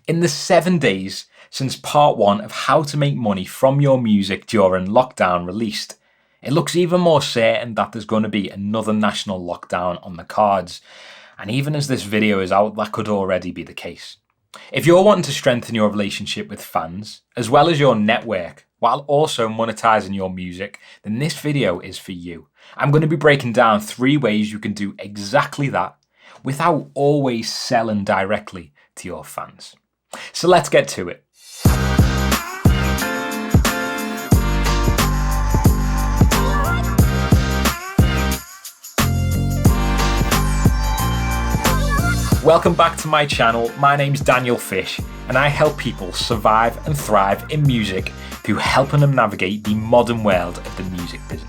In the 7 days since part 1 of how to make money from your music during lockdown released, it looks even more certain that there's going to be another national lockdown on the cards. And even as this video is out, that could already be the case. If you're wanting to strengthen your relationship with fans, as well as your network, while also monetizing your music, then this video is for you. I'm going to be breaking down 3 ways you can do exactly that without always selling directly to your fans. So let's get to it. Welcome back to my channel. My name's Daniel Fish and I help people survive and thrive in music through helping them navigate the modern world of the music business.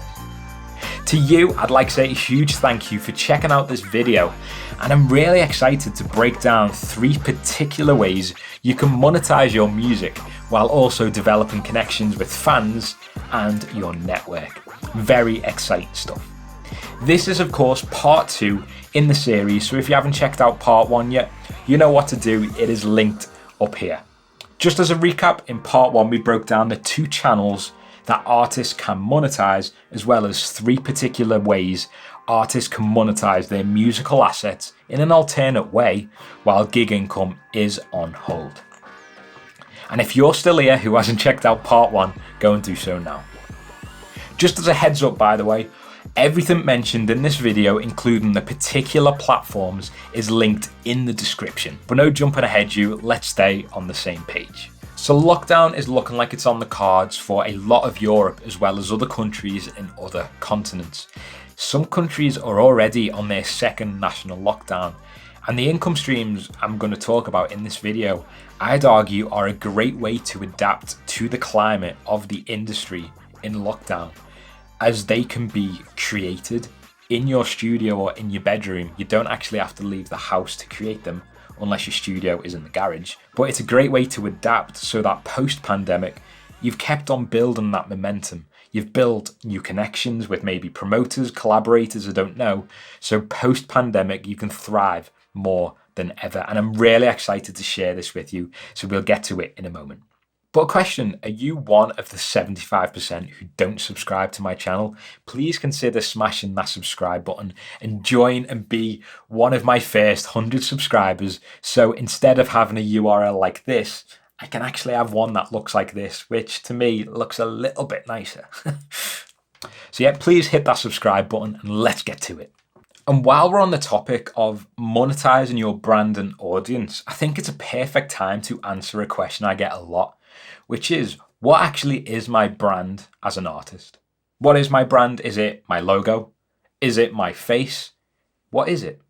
To you, I'd like to say a huge thank you for checking out this video, and I'm really excited to break down 3 particular ways you can monetize your music while also developing connections with fans and your network. Very exciting stuff. This is of course part 2 in the series, so if you haven't checked out part 1 yet, you know what to do. It is linked up here. Just as a recap, in part 1 we broke down the 2 channels that artists can monetize, as well as 3 particular ways artists can monetize their musical assets in an alternate way while gig income is on hold. And if you're still here who hasn't checked out part 1, go and do so now. Just as a heads up, by the way, everything mentioned in this video, including the particular platforms, is linked in the description. But no jumping ahead you, let's stay on the same page. So lockdown is looking like it's on the cards for a lot of Europe, as well as other countries in other continents. Some countries are already on their 2nd national lockdown, and the income streams I'm going to talk about in this video, I'd argue, are a great way to adapt to the climate of the industry in lockdown, as they can be created in your studio or in your bedroom. You don't actually have to leave the house to create them, unless your studio is in the garage. But it's a great way to adapt so that post-pandemic, you've kept on building that momentum. You've built new connections with maybe promoters, collaborators, I don't know. So post-pandemic, you can thrive more than ever. And I'm really excited to share this with you. So we'll get to it in a moment. But a question, are you one of the 75% who don't subscribe to my channel? Please consider smashing that subscribe button and join and be one of my first 100 subscribers. So instead of having a URL like this, I can actually have one that looks like this, which to me looks a little bit nicer. So yeah, please hit that subscribe button and let's get to it. And while we're on the topic of monetizing your brand and audience, I think it's a perfect time to answer a question I get a lot, which is, what actually is my brand as an artist? What is my brand? Is it my logo? Is it my face? What is it?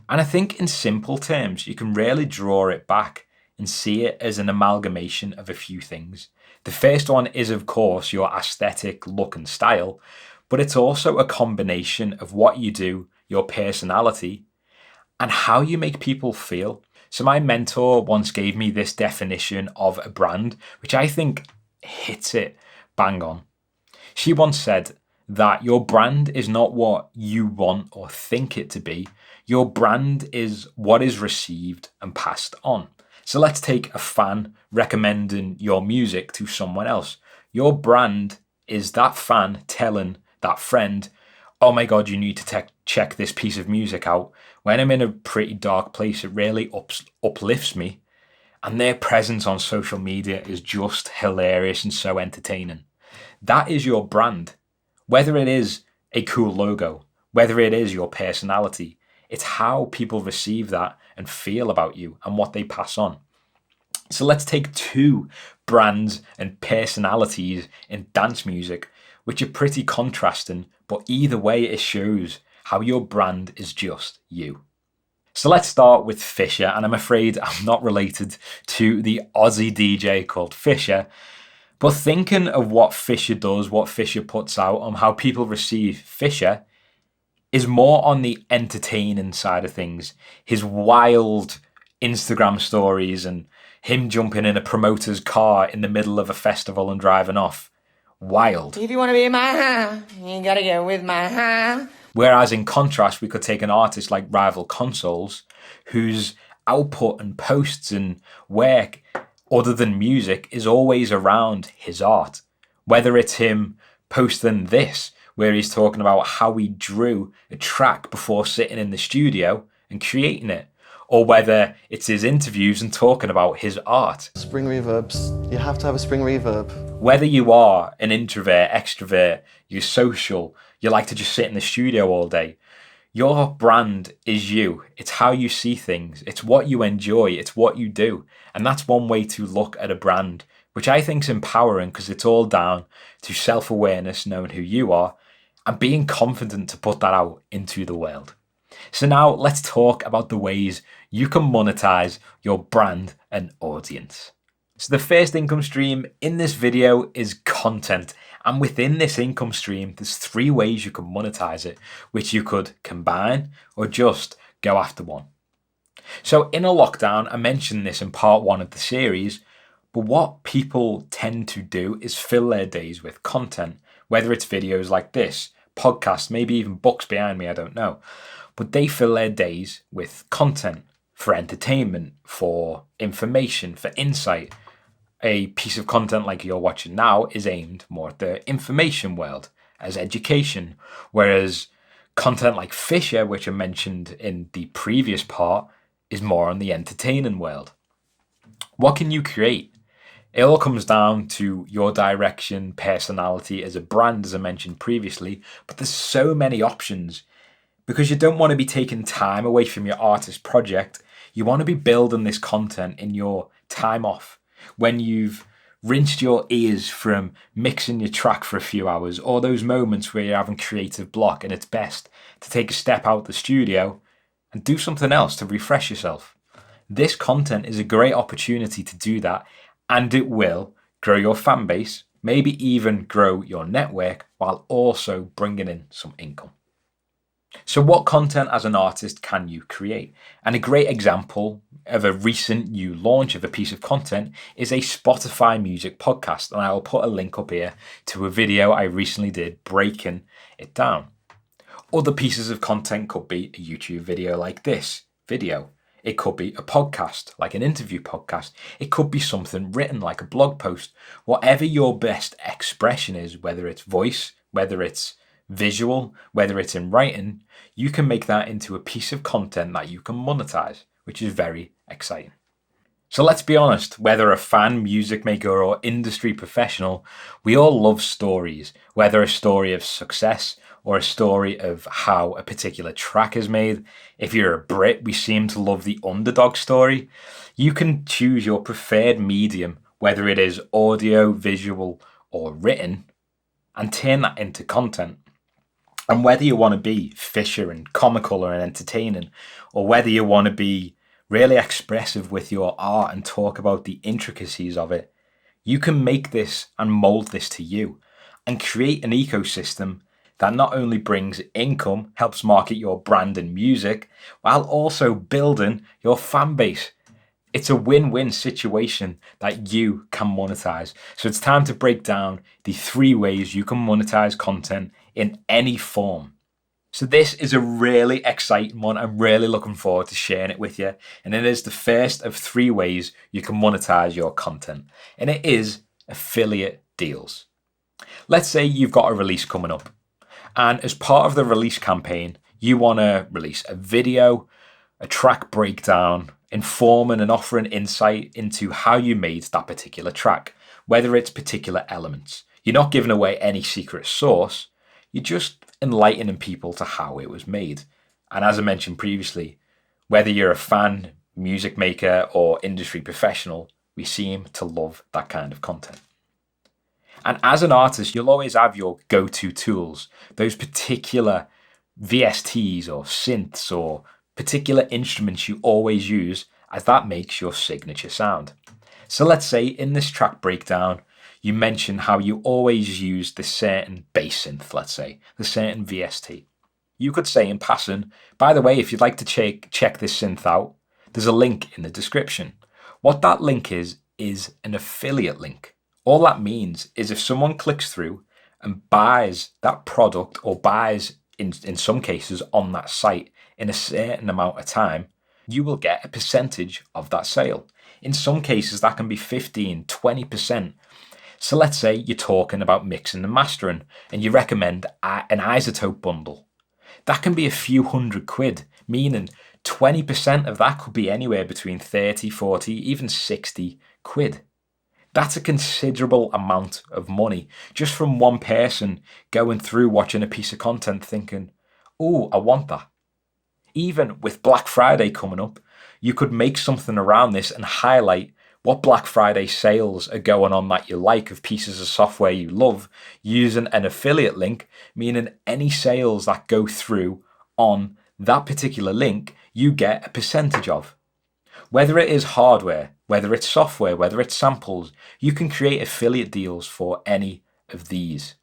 And I think in simple terms, you can really draw it back and see it as an amalgamation of a few things. The first one is, of course, your aesthetic look and style, but it's also a combination of what you do, your personality, and how you make people feel. So my mentor once gave me this definition of a brand, which I think hits it bang on. She once said that your brand is not what you want or think it to be. Your brand is what is received and passed on. So let's take a fan recommending your music to someone else. Your brand is that fan telling that friend, oh my God, you need to check this piece of music out. When I'm in a pretty dark place, it really uplifts me. And their presence on social media is just hilarious and so entertaining. That is your brand. Whether it is a cool logo, whether it is your personality, it's how people receive that and feel about you and what they pass on. So let's take 2 brands and personalities in dance music, which are pretty contrasting, but either way it shows how your brand is just you. So let's start with Fisher, and I'm afraid I'm not related to the Aussie DJ called Fisher, but thinking of what Fisher does, what Fisher puts out, and how people receive Fisher is more on the entertaining side of things. His wild Instagram stories and him jumping in a promoter's car in the middle of a festival and driving off. Wild. If you want to be my you gotta go with my Whereas in contrast, we could take an artist like Rival Consoles, whose output and posts and work other than music is always around his art. Whether it's him posting this, where he's talking about how he drew a track before sitting in the studio and creating it, or whether it's his interviews and talking about his art. Spring reverbs, you have to have a spring reverb. Whether you are an introvert, extrovert, you're social, you like to just sit in the studio all day, your brand is you. It's how you see things. It's what you enjoy. It's what you do. And that's one way to look at a brand, which I think is empowering because it's all down to self-awareness, knowing who you are, and being confident to put that out into the world. So now let's talk about the ways you can monetize your brand and audience. So the first income stream in this video is content. And within this income stream, there's 3 ways you can monetize it, which you could combine or just go after one. So in a lockdown, I mentioned this in part 1 of the series, but what people tend to do is fill their days with content, whether it's videos like this, podcasts, maybe even books behind me, I don't know. But they fill their days with content for entertainment, for information, for insight. A piece of content like you're watching now is aimed more at the information world as education, whereas content like Fisher, which I mentioned in the previous part, is more on the entertaining world. What can you create? It all comes down to your direction, personality as a brand, as I mentioned previously, but there's so many options because you don't want to be taking time away from your artist project. You want to be building this content in your time off, when you've rinsed your ears from mixing your track for a few hours, or those moments where you're having creative block and it's best to take a step out the studio and do something else to refresh yourself. This content is a great opportunity to do that, and it will grow your fan base, maybe even grow your network while also bringing in some income. So what content as an artist can you create? And a great example of a recent new launch of a piece of content is a Spotify music podcast. And I will put a link up here to a video I recently did breaking it down. Other pieces of content could be a YouTube video like this video. It could be a podcast, like an interview podcast. It could be something written like a blog post. Whatever your best expression is, whether it's voice, whether it's visual, whether it's in writing, you can make that into a piece of content that you can monetize, which is very exciting. So let's be honest, whether a fan, music maker, or industry professional, we all love stories, whether a story of success or a story of how a particular track is made. If you're a Brit, we seem to love the underdog story. You can choose your preferred medium, whether it is audio, visual, or written, and turn that into content. And whether you want to be Fisher and comical and entertaining, or whether you want to be really expressive with your art and talk about the intricacies of it, you can make this and mold this to you and create an ecosystem that not only brings income, helps market your brand and music, while also building your fan base. It's a win-win situation that you can monetize. So it's time to break down the 3 ways you can monetize content in any form. So this is a really exciting one. I'm really looking forward to sharing it with you. And it is the first of 3 ways you can monetize your content. And it is affiliate deals. Let's say you've got a release coming up. And as part of the release campaign, you want to release a video, a track breakdown, informing and offering insight into how you made that particular track, whether it's particular elements. You're not giving away any secret sauce, you're just enlightening people to how it was made. And as I mentioned previously, whether you're a fan, music maker, or industry professional, we seem to love that kind of content. And as an artist, you'll always have your go-to tools, those particular VSTs or synths or particular instruments you always use, as that makes your signature sound. So let's say in this track breakdown, you mention how you always use this certain bass synth, let's say, the certain VST. You could say in passing, by the way, if you'd like to check this synth out, there's a link in the description. What that link is an affiliate link. All that means is if someone clicks through and buys that product or buys, in some cases, on that site in a certain amount of time, you will get a percentage of that sale. In some cases, that can be 15, 20%. So let's say you're talking about mixing and mastering and you recommend an isotope bundle. That can be a few £100, meaning 20% of that could be anywhere between 30, 40, even £60. That's a considerable amount of money just from one person going through watching a piece of content thinking, oh, I want that. Even with Black Friday coming up, you could make something around this and highlight what Black Friday sales are going on that you like of pieces of software you love using an affiliate link, meaning any sales that go through on that particular link, you get a percentage of. Whether it is hardware, whether it's software, whether it's samples, you can create affiliate deals for any of these.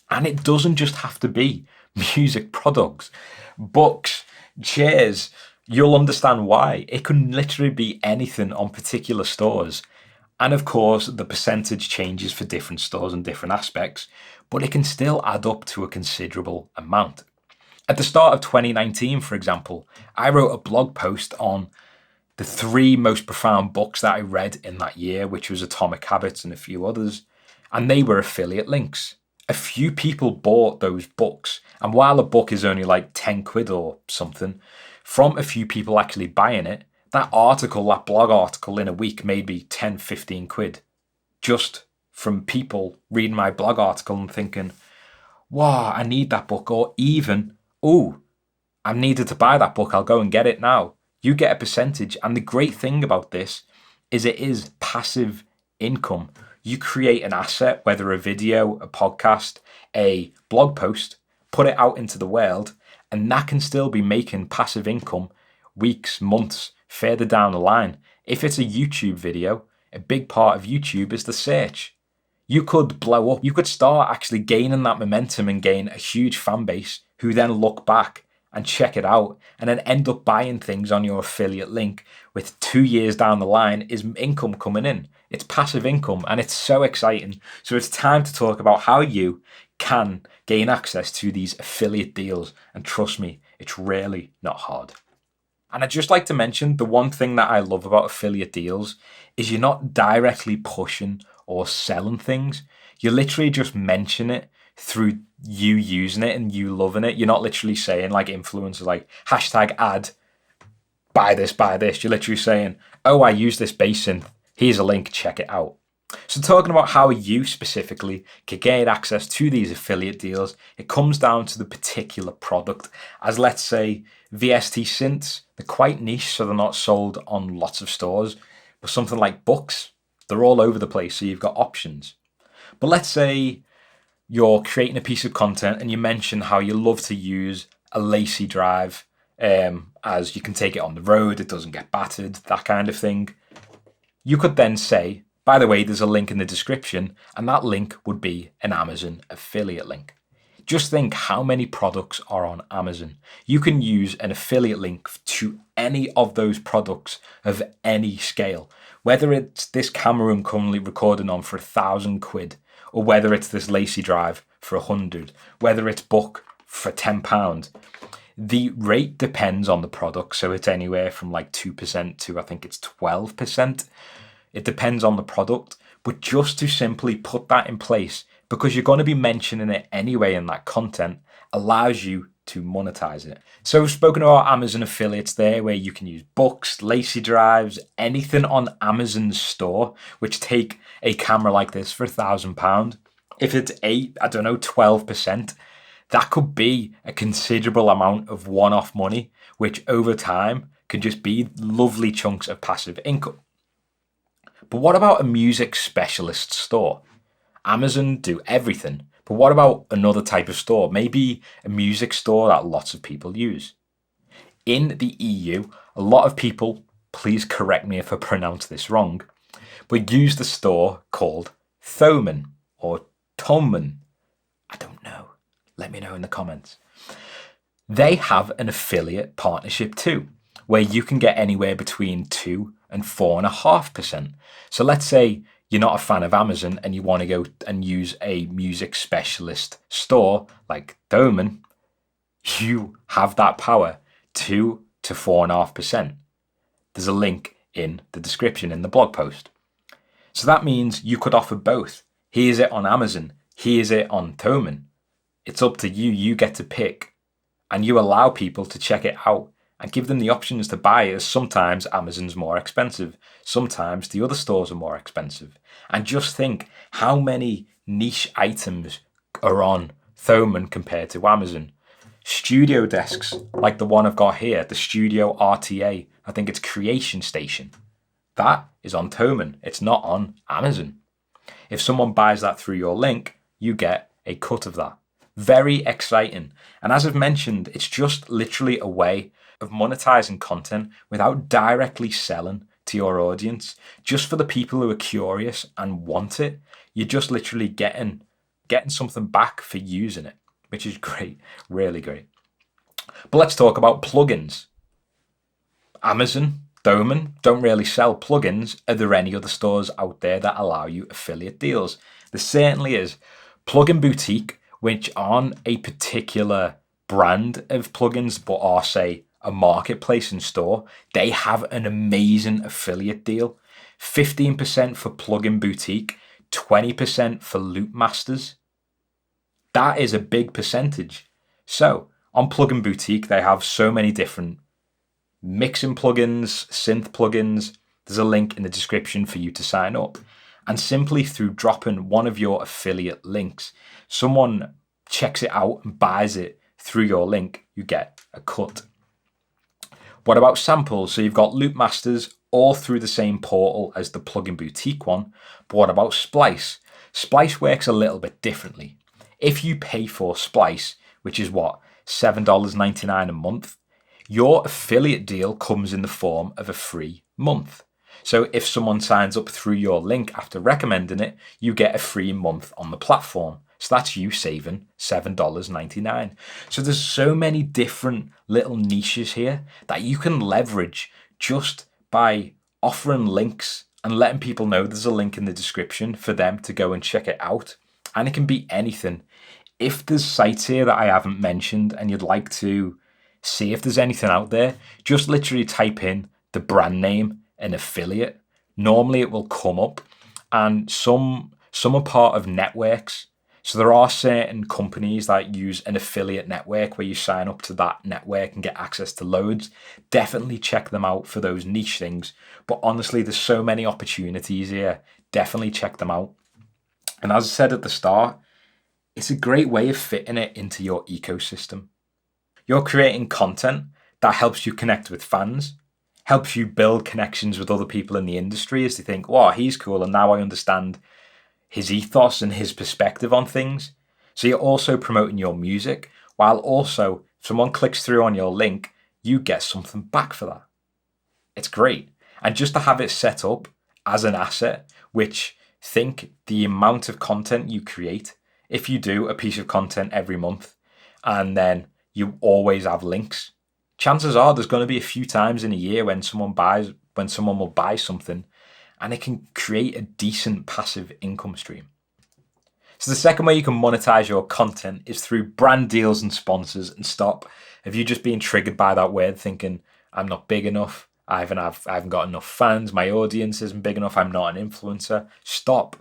And it doesn't just have to be music products, books, chairs. You'll understand why. It can literally be anything on particular stores. And of course, the percentage changes for different stores and different aspects, but it can still add up to a considerable amount. At the start of 2019, for example, I wrote a blog post on the 3 most profound books that I read in that year, which was Atomic Habits and a few others, and they were affiliate links. A few people bought those books, and while a book is only like £10 or something, from a few people actually buying it, that blog article in a week made me 10, £15 just from people reading my blog article and thinking, wow, I need that book, or even, oh, I'm needed to buy that book, I'll go and get it now. You get a percentage, and the great thing about this is it is passive income. You create an asset, whether a video, a podcast, a blog post, put it out into the world, and that can still be making passive income weeks, months, further down the line. If it's a YouTube video, a big part of YouTube is the search. You could blow up. You could start actually gaining that momentum and gain a huge fan base who then look back and check it out and then end up buying things on your affiliate link with 2 years down the line is income coming in. It's passive income and it's so exciting. So it's time to talk about how you can gain access to these affiliate deals. And trust me, it's really not hard. And I'd just like to mention the one thing that I love about affiliate deals is you're not directly pushing or selling things. You literally just mention it through you using it and you loving it. You're not literally saying like influencers like #ad, buy this. You're literally saying, oh, I use this bass synth. Here's a link, check it out. So talking about how you specifically can gain access to these affiliate deals, it comes down to the particular product. As let's say VST synths, they're quite niche, so they're not sold on lots of stores. But something like books, they're all over the place, so you've got options. But let's say you're creating a piece of content and you mention how you love to use a lacy drive as you can take it on the road, it doesn't get battered, that kind of thing. You could then say, by the way, there's a link in the description, and that link would be an Amazon affiliate link. Just think how many products are on Amazon. You can use an affiliate link to any of those products of any scale, whether it's this camera I'm currently recording on for £1,000, or whether it's this lacy drive for 100, whether it's book for £10. The rate depends on the product, so it's anywhere from like 2% to I think it's 12%. It depends on the product, but just to simply put that in place, because you're going to be mentioning it anyway in that content, allows you to monetize it. So we've spoken about Amazon affiliates there, where you can use books, lacy drives, anything on Amazon's store, which take a camera like this for £1,000. If it's 12%, that could be a considerable amount of one-off money, which over time can just be lovely chunks of passive income. But what about a music specialist store? Amazon do everything, but what about another type of store? Maybe a music store that lots of people use. In the EU, a lot of people, please correct me if I pronounce this wrong, but use the store called Thomann or Thomann. I don't know. Let me know in the comments. They have an affiliate partnership too, where you can get anywhere between 2 and 4.5%. So let's say you're not a fan of Amazon and you want to go and use a music specialist store like Thomann, you have that power to to 4.5%. There's a link in the description in the blog post. So that means you could offer both. Here's it on Amazon. Here's it on Thomann. It's up to you. You get to pick. And you allow people to check it out and give them the options to buy it, as sometimes Amazon's more expensive. Sometimes the other stores are more expensive. And just think how many niche items are on Thomann compared to Amazon. Studio desks like the one I've got here, the Studio RTA, I think it's Creation Station. That is on Thomann. It's not on Amazon. If someone buys that through your link, you get a cut of that. Very exciting. And as I've mentioned, it's just literally a way of monetizing content without directly selling to your audience. Just for the people who are curious and want it, you're just literally getting something back for using it, which is great, really great. But let's talk about plugins. Amazon, Thomann don't really sell plugins. Are there any other stores out there that allow you affiliate deals? There certainly is. Plugin Boutique, which aren't a particular brand of plugins, but are, say, a marketplace and store, they have an amazing affiliate deal. 15% for Plugin Boutique, 20% for Loopmasters. That is a big percentage. So on Plugin Boutique, they have so many different mixing plugins, synth plugins. There's a link in the description for you to sign up. And simply through dropping one of your affiliate links, someone checks it out and buys it through your link, you get a cut. What about samples? So you've got Loopmasters all through the same portal as the Plugin Boutique one. But what about Splice? Splice works a little bit differently. If you pay for Splice, which is what, $7.99 a month, your affiliate deal comes in the form of a free month. So if someone signs up through your link after recommending it, you get a free month on the platform. So that's you saving $7.99. So there's so many different little niches here that you can leverage just by offering links and letting people know there's a link in the description for them to go and check it out. And it can be anything. If there's sites here that I haven't mentioned and you'd like to see if there's anything out there, just literally type in the brand name and affiliate. Normally it will come up, and some are part of networks. So there are certain companies that use an affiliate network where you sign up to that network and get access to loads. Definitely check them out for those niche things. But honestly, there's so many opportunities here. Definitely check them out. And as I said at the start, it's a great way of fitting it into your ecosystem. You're creating content that helps you connect with fans, helps you build connections with other people in the industry as they think, wow, he's cool, and now I understand his ethos and his perspective on things. So you're also promoting your music, while also, if someone clicks through on your link, you get something back for that. It's great. And just to have it set up as an asset, which think the amount of content you create, if you do a piece of content every month and then you always have links, chances are there's going to be a few times in a year when someone will buy something, and it can create a decent passive income stream. So the second way you can monetize your content is through brand deals and sponsors. And stop. If you're just being triggered by that word, thinking I'm not big enough, I haven't got enough fans, my audience isn't big enough, I'm not an influencer, stop.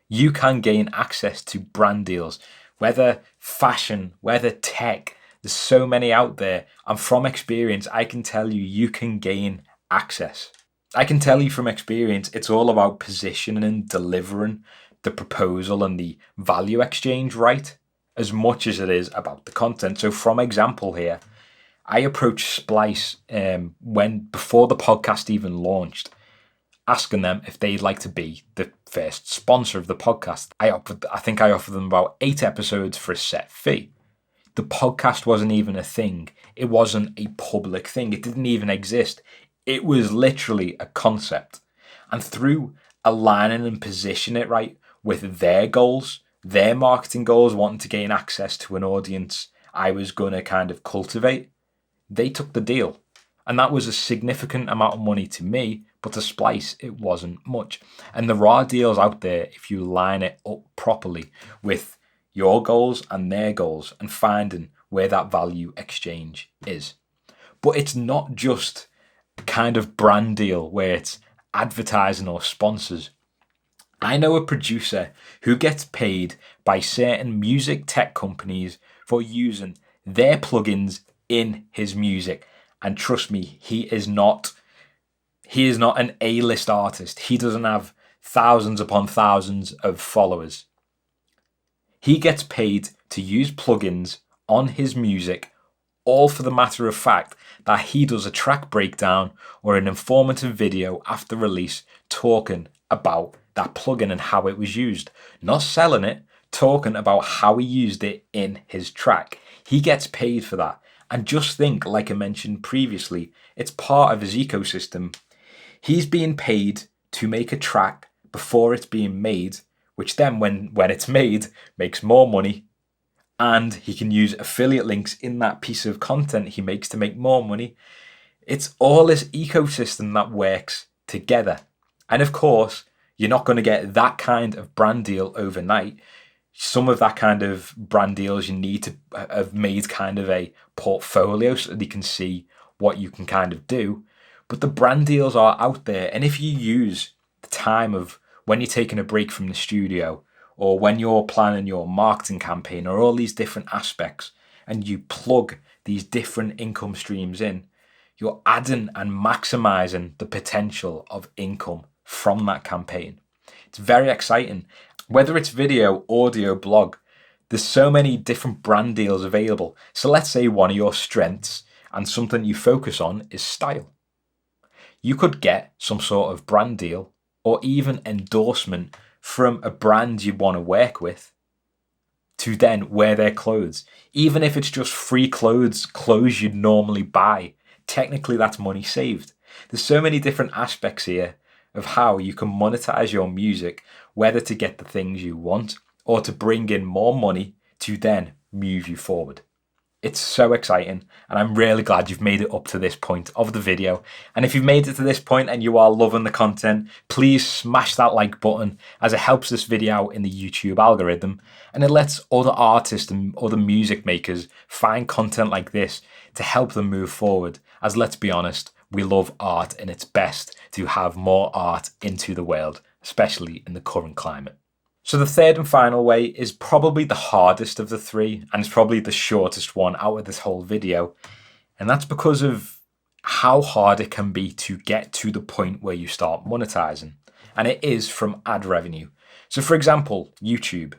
You can gain access to brand deals, whether fashion, whether tech. There's so many out there. And from experience, I can tell you, you can gain access. I can tell you from experience, it's all about positioning and delivering the proposal and the value exchange right, as much as it is about the content. So from example here, I approached Splice before the podcast even launched, asking them if they'd like to be the first sponsor of the podcast. I think I offered them about 8 episodes for a set fee. The podcast wasn't even a thing. It wasn't a public thing. It didn't even exist. It was literally a concept. And through aligning and positioning it right with their goals, their marketing goals, wanting to gain access to an audience I was going to kind of cultivate, they took the deal. And that was a significant amount of money to me, but to Splice, it wasn't much. And there are deals out there if you line it up properly with your goals and their goals and finding where that value exchange is. But it's not just a kind of brand deal where it's advertising or sponsors. I know a producer who gets paid by certain music tech companies for using their plugins in his music. And trust me, he is not an A-list artist. He doesn't have thousands upon thousands of followers. He gets paid to use plugins on his music, all for the matter of fact that he does a track breakdown or an informative video after release talking about that plugin and how it was used. Not selling it, talking about how he used it in his track. He gets paid for that. And just think, like I mentioned previously, it's part of his ecosystem. He's being paid to make a track before it's being made, which then when it's made makes more money, and he can use affiliate links in that piece of content he makes to make more money. It's all this ecosystem that works together. And of course, you're not going to get that kind of brand deal overnight. Some of that kind of brand deals you need to have made kind of a portfolio so that you can see what you can kind of do. But the brand deals are out there. And if you use the time of when you're taking a break from the studio, or when you're planning your marketing campaign, or all these different aspects, and you plug these different income streams in, you're adding and maximizing the potential of income from that campaign. It's very exciting. Whether it's video, audio, blog, there's so many different brand deals available. So let's say one of your strengths and something you focus on is style. You could get some sort of brand deal or even endorsement from a brand you want to work with to then wear their clothes. Even if it's just free clothes you'd normally buy, technically that's money saved. There's so many different aspects here of how you can monetize your music, whether to get the things you want or to bring in more money to then move you forward. It's so exciting, and I'm really glad you've made it up to this point of the video. And if you've made it to this point and you are loving the content, please smash that like button, as it helps this video out in the YouTube algorithm, and it lets other artists and other music makers find content like this to help them move forward. As let's be honest, we love art, and it's best to have more art into the world, especially in the current climate. So the third and final way is probably the hardest of the three, and it's probably the shortest one out of this whole video. And that's because of how hard it can be to get to the point where you start monetizing. And it is from ad revenue. So for example, YouTube.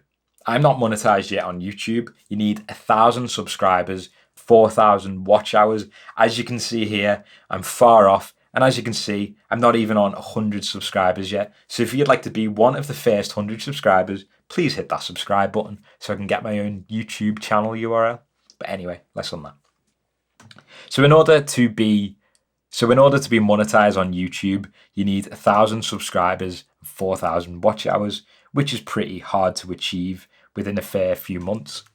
I'm not monetized yet on YouTube. You need 1,000 subscribers, 4,000 watch hours. As you can see here, I'm far off. And as you can see, I'm not even on 100 subscribers yet. So if you'd like to be one of the first 100 subscribers, please hit that subscribe button so I can get my own YouTube channel URL. But anyway, less on that. So in order to be monetized on YouTube, you need 1,000 subscribers, 4,000 watch hours, which is pretty hard to achieve within a fair few months.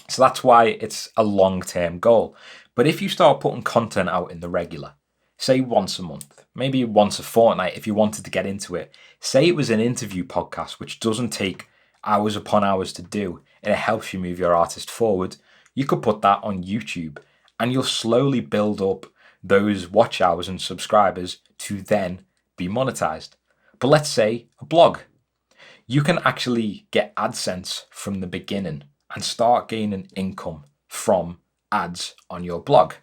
So that's why it's a long-term goal. But if you start putting content out in the regular, say once a month, maybe once a fortnight if you wanted to get into it. Say it was an interview podcast, which doesn't take hours upon hours to do, and it helps you move your artist forward. You could put that on YouTube, and you'll slowly build up those watch hours and subscribers to then be monetized. But let's say a blog. You can actually get AdSense from the beginning and start gaining income from ads on your blog.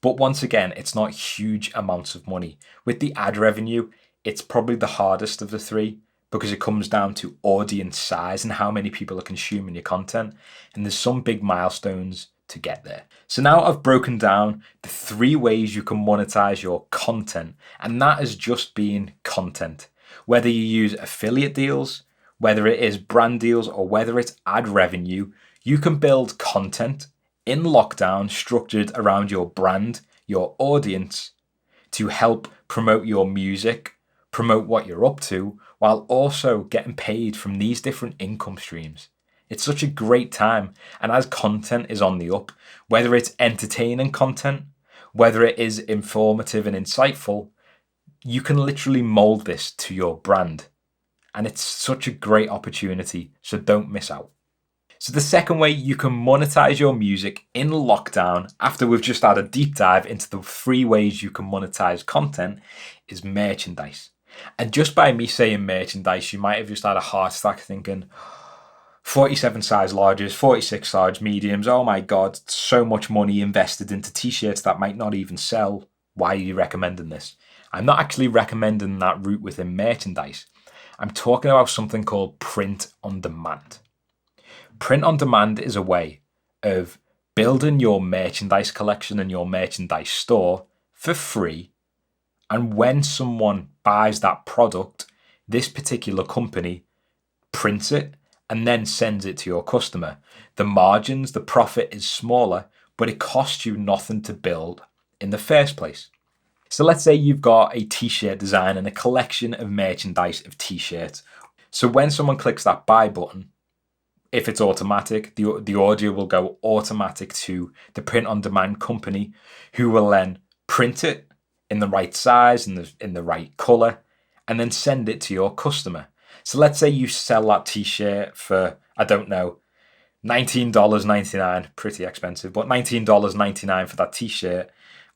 But once again, it's not huge amounts of money. With the ad revenue, it's probably the hardest of the three because it comes down to audience size and how many people are consuming your content. And there's some big milestones to get there. So now I've broken down the 3 ways you can monetize your content. And that is just being content. Whether you use affiliate deals, whether it is brand deals, or whether it's ad revenue, you can build content in lockdown structured around your brand, your audience, to help promote your music, promote what you're up to, while also getting paid from these different income streams. It's such a great time, and as content is on the up, whether it's entertaining content, whether it is informative and insightful, you can literally mold this to your brand. And it's such a great opportunity, so don't miss out. So the second way you can monetize your music in lockdown, after we've just had a deep dive into the 3 ways you can monetize content, is merchandise. And just by me saying merchandise, you might have just had a heart attack thinking, 47 size larges, 46 large mediums, oh my god, so much money invested into t-shirts that might not even sell. Why are you recommending this? I'm not actually recommending that route within merchandise. I'm talking about something called print on demand. Print on demand is a way of building your merchandise collection and your merchandise store for free. And when someone buys that product, this particular company prints it and then sends it to your customer. The margins, the profit is smaller, but it costs you nothing to build in the first place. So let's say you've got a t-shirt design and a collection of merchandise of t-shirts. So when someone clicks that buy button, if it's automatic, the audio will go automatic to the print on demand company, who will then print it in the right size and in the right color, and then send it to your customer. So let's say you sell that t-shirt for, I don't know, $19.99, pretty expensive, but $19.99 for that t-shirt,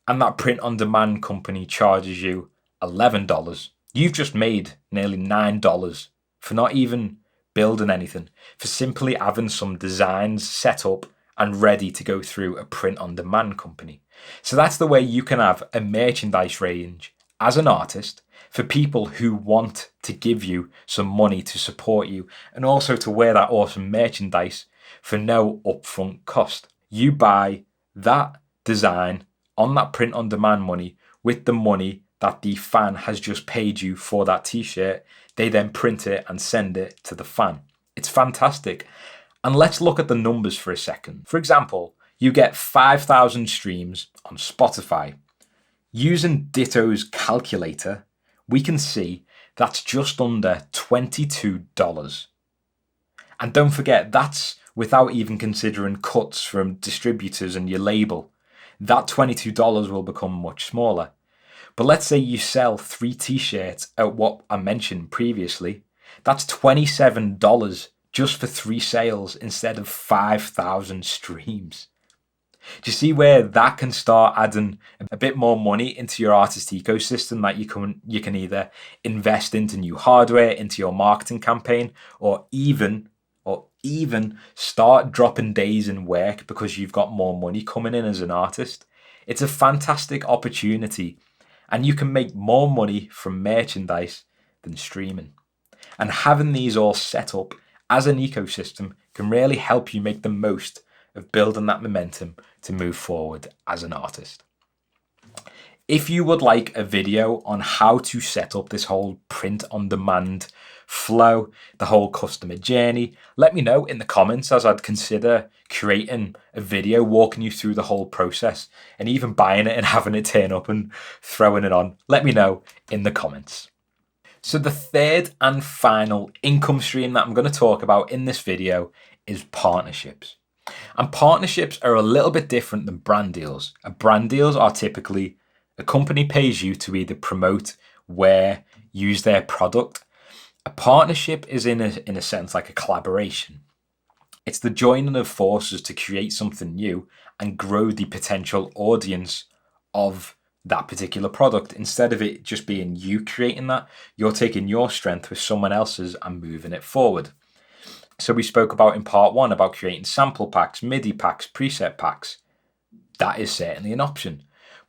and that print on demand company charges you $11. You've just made nearly $9 for not even building anything, for simply having some designs set up and ready to go through a print on demand company. So that's the way you can have a merchandise range as an artist for people who want to give you some money to support you and also to wear that awesome merchandise for no upfront cost. You buy that design on that print on demand money with the money that the fan has just paid you for that t-shirt. They then print it and send it to the fan. It's fantastic. And let's look at the numbers for a second. For example, you get 5,000 streams on Spotify. Using Ditto's calculator, we can see that's just under $22. And don't forget, that's without even considering cuts from distributors and your label. That $22 will become much smaller. But let's say you sell 3 t-shirts at what I mentioned previously. That's $27 just for 3 sales instead of 5,000 streams. Do you see where that can start adding a bit more money into your artist ecosystem that you can either invest into new hardware, into your marketing campaign, or even start dropping days in work because you've got more money coming in as an artist. It's a fantastic opportunity, and you can make more money from merchandise than streaming. And having these all set up as an ecosystem can really help you make the most of building that momentum to move forward as an artist. If you would like a video on how to set up this whole print on demand flow, the whole customer journey, let me know in the comments, as I'd consider creating a video walking you through the whole process and even buying it and having it turn up and throwing it on. Let me know in the comments. So the third and final income stream that I'm going to talk about in this video is partnerships. And partnerships are a little bit different than brand deals. Brand deals are typically a company pays you to either promote, wear, use their product. A partnership is in a sense like a collaboration. It's the joining of forces to create something new and grow the potential audience of that particular product. Instead of it just being you creating that, you're taking your strength with someone else's and moving it forward. So we spoke about in part 1 about creating sample packs, MIDI packs, preset packs. That is certainly an option.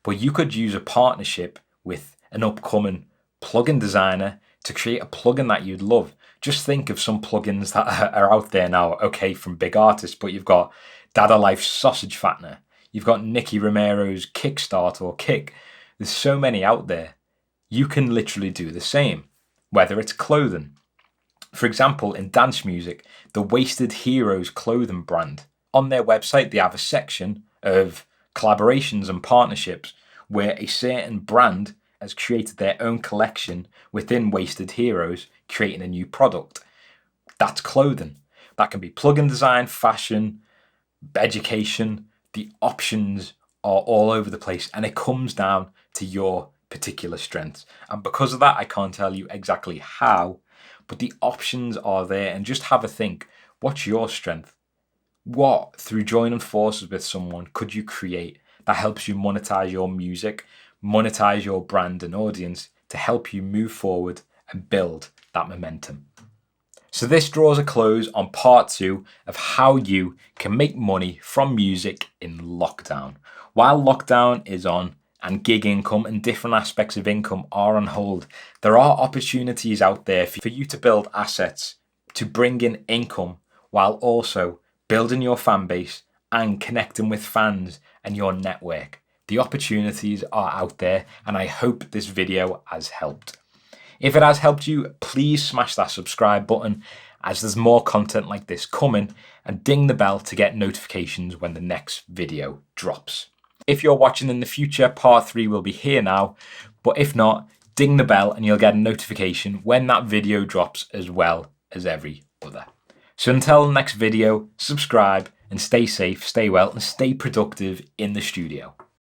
But you could use a partnership with an upcoming plugin designer to create a plugin that you'd love. Just think of some plugins that are out there now, okay, from big artists, but you've got Dada Life's Sausage Fattener. You've got Nicky Romero's Kickstart or Kick. There's so many out there. You can literally do the same, whether it's clothing. For example, in dance music, the Wasted Heroes clothing brand, on their website, they have a section of collaborations and partnerships where a certain brand has created their own collection within Wasted Heroes, creating a new product. That's clothing. That can be plugin design, fashion, education. The options are all over the place, and it comes down to your particular strengths. And because of that, I can't tell you exactly how, but the options are there. And just have a think, what's your strength? What, through joining forces with someone, could you create that helps you monetize your music, monetize your brand and audience to help you move forward and build that momentum? So this draws a close on part 2 of how you can make money from music in lockdown. While lockdown is on and gig income and different aspects of income are on hold, there are opportunities out there for you to build assets to bring in income while also building your fan base and connecting with fans and your network. The opportunities are out there, and I hope this video has helped. If it has helped you, please smash that subscribe button as there's more content like this coming, and ding the bell to get notifications when the next video drops. If you're watching in the future, part 3 will be here now, but if not, ding the bell and you'll get a notification when that video drops as well as every other. So until the next video, subscribe and stay safe, stay well and stay productive in the studio.